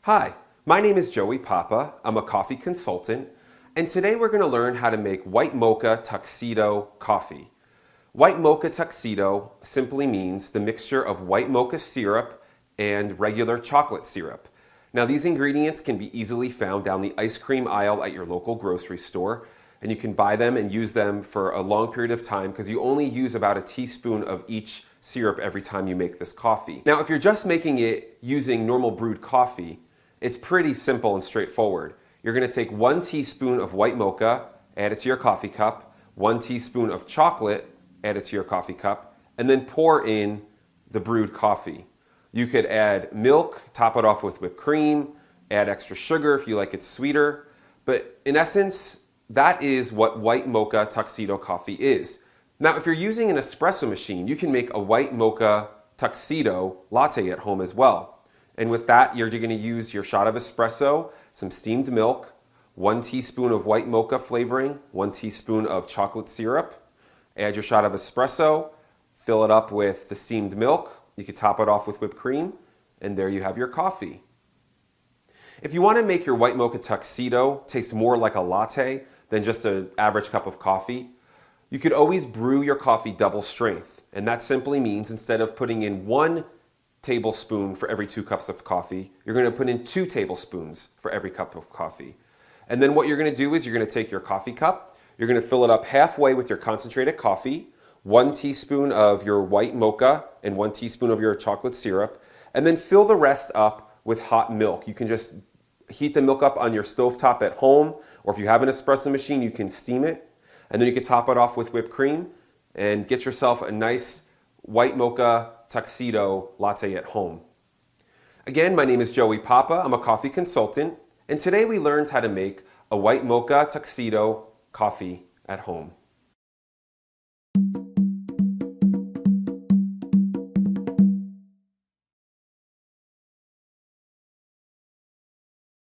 Hi, my name is Joey Papa. I'm a coffee consultant, and today we're going to learn how to make white mocha tuxedo coffee. White mocha tuxedo simply means the mixture of white mocha syrup and regular chocolate syrup. Now, these ingredients can be easily found down the ice cream aisle at your local grocery store, and you can buy them and use them for a long period of time because you only use about a teaspoon of each syrup every time you make this coffee. Now, if you're just making it using normal brewed coffee, it's pretty simple and straightforward. You're going to take 1 teaspoon of white mocha, add it to your coffee cup, 1 teaspoon of chocolate, add it to your coffee cup, and then pour in the brewed coffee. You could add milk, top it off with whipped cream, add extra sugar if you like it sweeter, but in essence, that is what white mocha tuxedo coffee is. Now, if you're using an espresso machine, you can make a white mocha tuxedo latte at home as well. And with that, you're going to use your shot of espresso, some steamed milk, 1 teaspoon of white mocha flavoring, 1 teaspoon of chocolate syrup. Add your shot of espresso, fill it up with the steamed milk. You could top it off with whipped cream, and there you have your coffee. If you want to make your white mocha tuxedo taste more like a latte than just an average cup of coffee, you could always brew your coffee double strength. And that simply means instead of putting in 1 tablespoon for every 2 cups of coffee, you're going to put in 2 tablespoons for every cup of coffee. And then what you're going to do is you're going to take your coffee cup, you're going to fill it up halfway with your concentrated coffee, 1 teaspoon of your white mocha and 1 teaspoon of your chocolate syrup, and then fill the rest up with hot milk. You can just heat the milk up on your stovetop at home, or if you have an espresso machine, you can steam it. And then you can top it off with whipped cream and get yourself a nice white mocha tuxedo latte at home. Again, my name is Joey Papa. I'm a coffee consultant, and today we learned how to make a white mocha tuxedo coffee at home.